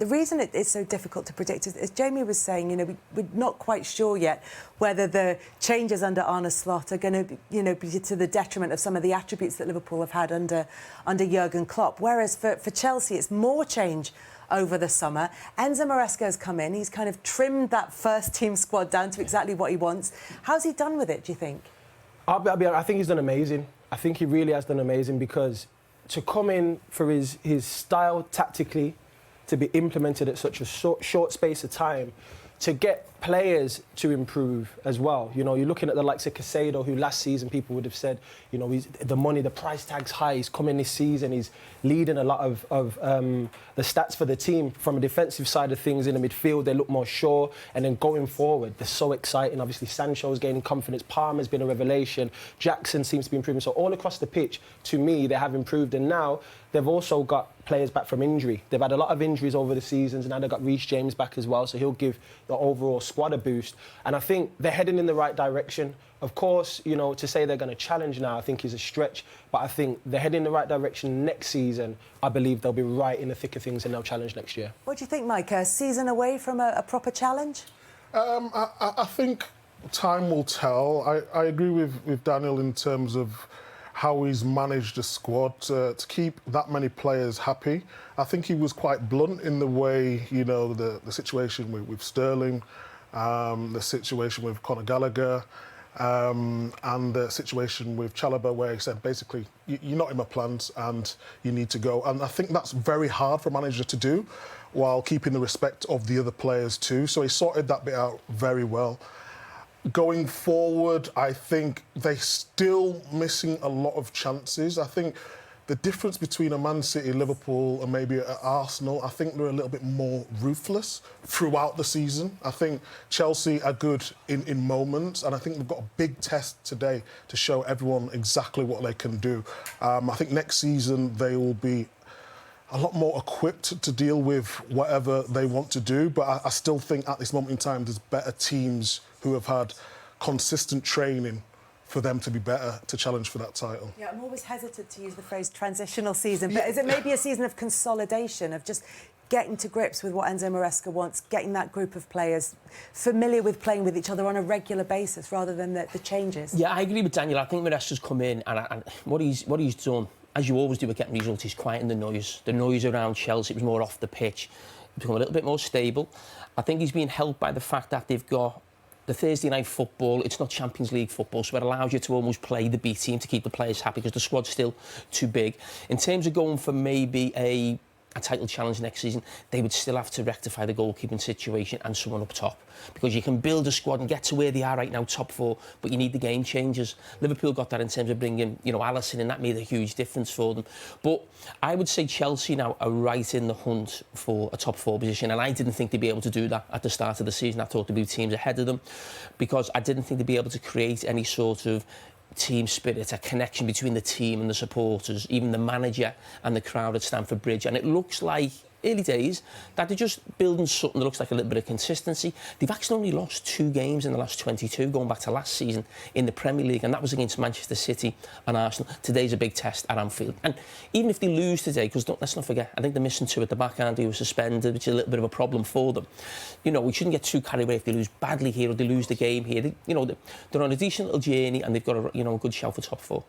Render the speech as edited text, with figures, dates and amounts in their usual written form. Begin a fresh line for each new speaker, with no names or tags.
The reason it's so difficult to predict is, as Jamie was saying, we're not quite sure yet whether the changes under Arne Slot are going to, be to the detriment of some of the attributes that Liverpool have had under Jurgen Klopp. Whereas for Chelsea, it's more change over the summer. Enzo Maresca has come in. He's kind of trimmed that first-team squad down to exactly what he wants. How's he done with it, do you think?
I think he's done amazing. I think he really has done amazing, because to come in for his style tactically, to be implemented at such a short space of time, to get players to improve as well. You're looking at the likes of Casado, who last season people would have said, he's the price tag's high. He's coming this season. He's leading a lot of the stats for the team. From a defensive side of things, in the midfield, they look more sure. And then going forward, they're so exciting. Obviously, Sancho's gaining confidence. Palmer's been a revelation. Jackson seems to be improving. So all across the pitch, to me, they have improved. And now they've also got players back from injury. They've had a lot of injuries over the seasons. Now they've got Reece James back as well. So he'll give the overall squad a boost. And I think they're heading in the right direction. Of course, to say they're going to challenge now, I think is a stretch. But I think they're heading in the right direction. Next season, I believe they'll be right in the thick of things and they'll challenge next year.
What do you think, Mike? A season away from a proper challenge?
I think time will tell. I agree with Daniel in terms of how he's managed the squad to keep that many players happy. I think he was quite blunt in the way, the situation with Sterling, the situation with Conor Gallagher, and the situation with Chalobah, where he said, basically, you're not in my plans and you need to go. And I think that's very hard for a manager to do, while keeping the respect of the other players too. So he sorted that bit out very well. Going forward, I think they're still missing a lot of chances. I think the difference between a Man City, Liverpool, and maybe Arsenal, I think they're a little bit more ruthless throughout the season. I think Chelsea are good in moments, and I think they've got a big test today to show everyone exactly what they can do. I think next season they will be a lot more equipped to deal with whatever they want to do, but I still think at this moment in time there's better teams who have had consistent training for them to be better to challenge for that title.
Yeah, I'm always hesitant to use the phrase transitional season, but is it maybe a season of consolidation, of just getting to grips with what Enzo Maresca wants, getting that group of players familiar with playing with each other on a regular basis rather than the changes?
Yeah, I agree with Daniel. I think Maresca's come in and what he's done, as you always do with getting results, he's quieting the noise. The noise around Chelsea, it was more off the pitch. It's become a little bit more stable. I think he's been helped by the fact that they've got the Thursday night football. It's not Champions League football, so it allows you to almost play the B team to keep the players happy, because the squad's still too big. In terms of going for maybe a title challenge next season, they would still have to rectify the goalkeeping situation and someone up top, because you can build a squad and get to where they are right now, top four, but you need the game changers. Liverpool got that in terms of bringing, Alisson, and that made a huge difference for them. But I would say Chelsea now are right in the hunt for a top four position, and I didn't think they'd be able to do that at the start of the season. I thought there'd be teams ahead of them, because I didn't think they'd be able to create any sort of team spirit, a connection between the team and the supporters, even the manager and the crowd at Stamford Bridge. And it looks like, early days, that they're just building something that looks like a little bit of consistency. They've actually only lost 2 games in the last 22, going back to last season in the Premier League, and that was against Manchester City and Arsenal. Today's a big test at Anfield. And even if they lose today, because let's not forget, I think they're missing 2 at the back end who were suspended, which is a little bit of a problem for them. We shouldn't get too carried away if they lose badly here or they lose the game here. They're on a decent little journey, and they've got a good shout for top 4.